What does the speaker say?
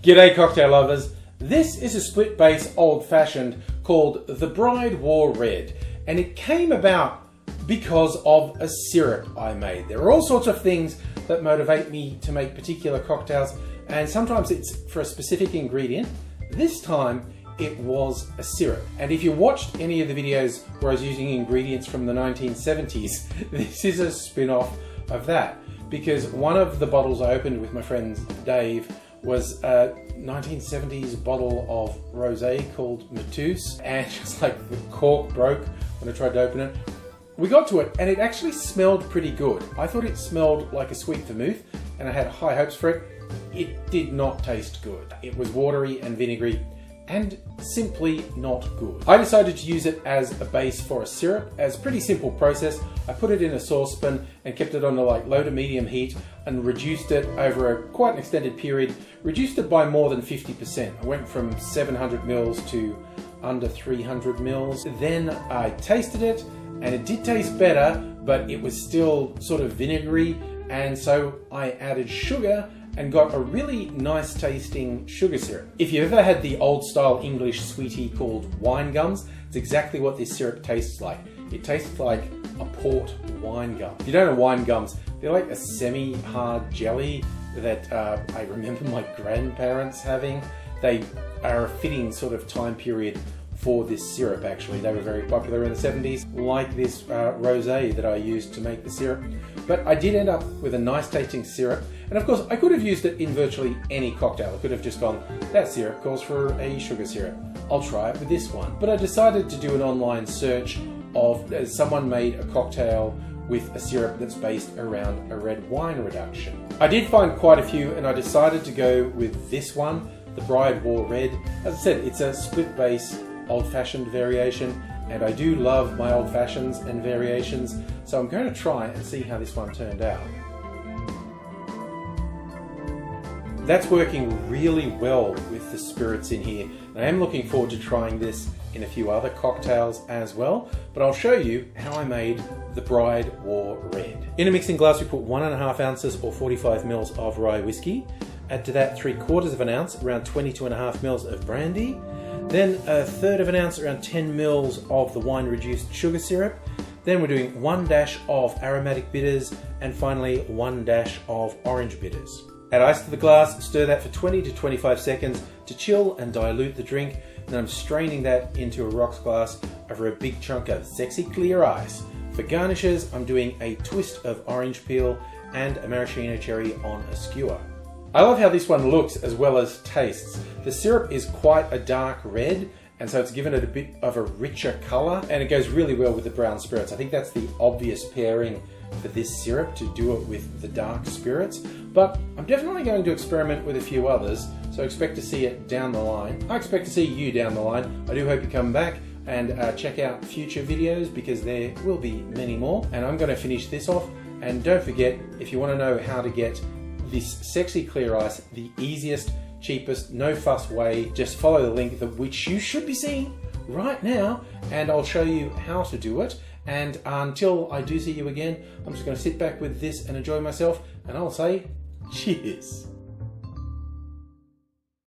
G'day cocktail lovers. This is a split base old fashioned called the Bride Wore Red, and it came about because of a syrup I made. There are all sorts of things that motivate me to make particular cocktails, and sometimes it's for a specific ingredient. This time it was a syrup. And if you watched any of the videos where I was using ingredients from the 1970s, this is a spin-off of that, because one of the bottles I opened with my friend Dave was a 1970s bottle of rosé called Matus, and just like the cork broke when I tried to open it. We got to it and it actually smelled pretty good. I thought it smelled like a sweet vermouth and I had high hopes for it. It did not taste good. It was watery and vinegary and simply not good. I decided to use it as a base for a syrup. As a pretty simple process, I put it in a saucepan and kept it on a low to medium heat and reduced it over quite an extended period. Reduced it by more than 50%. I went from 700 mils to under 300 mils. Then I tasted it and it did taste better, but it was still sort of vinegary, and so I added sugar and got a really nice tasting sugar syrup. If you've ever had the old style English sweetie called wine gums, it's exactly what this syrup tastes like. It tastes like a port wine gum. If you don't know wine gums, they're like a semi-hard jelly that I remember my grandparents having. They are a fitting sort of time period for this syrup actually. They were very popular in the 70s, like this rosé that I used to make the syrup. But I did end up with a nice tasting syrup, and of course I could have used it in virtually any cocktail. I could have just gone, that syrup calls for a sugar syrup, I'll try it with this one. But I decided to do an online search of someone made a cocktail with a syrup that's based around a red wine reduction. I did find quite a few and I decided to go with this one, the Bride Wore Red. As I said, it's a split base old-fashioned variation, and I do love my old fashions and variations, so I'm going to try and see how this one turned out. That's working really well with the spirits in here. I am looking forward to trying this in a few other cocktails as well, but I'll show you how I made the Bride Wore Red. In a mixing glass we put 1.5 ounces or 45 mils of rye whiskey. Add to that 3/4 of an ounce, around 22.5 mils of brandy. Then 1/3 of an ounce, around 10 mils of the wine reduced sugar syrup. Then we're doing 1 dash of aromatic bitters, and finally 1 dash of orange bitters. Add ice to the glass, stir that for 20 to 25 seconds to chill and dilute the drink. Then I'm straining that into a rocks glass over a big chunk of sexy clear ice. For garnishes, I'm doing a twist of orange peel and a maraschino cherry on a skewer. I love how this one looks as well as tastes. The syrup is quite a dark red, and so it's given it a bit of a richer colour, and it goes really well with the brown spirits. I think that's the obvious pairing for this syrup, to do it with the dark spirits, but I'm definitely going to experiment with a few others, so expect to see it down the line. I expect to see you down the line. I do hope you come back and check out future videos, because there will be many more, and I'm going to finish this off. And don't forget, if you want to know how to get this sexy clear ice the easiest, cheapest, no fuss way, just follow the link which you should be seeing right now, and I'll show you how to do it. And until I do see you again, I'm just going to sit back with this and enjoy myself, and I'll say cheers.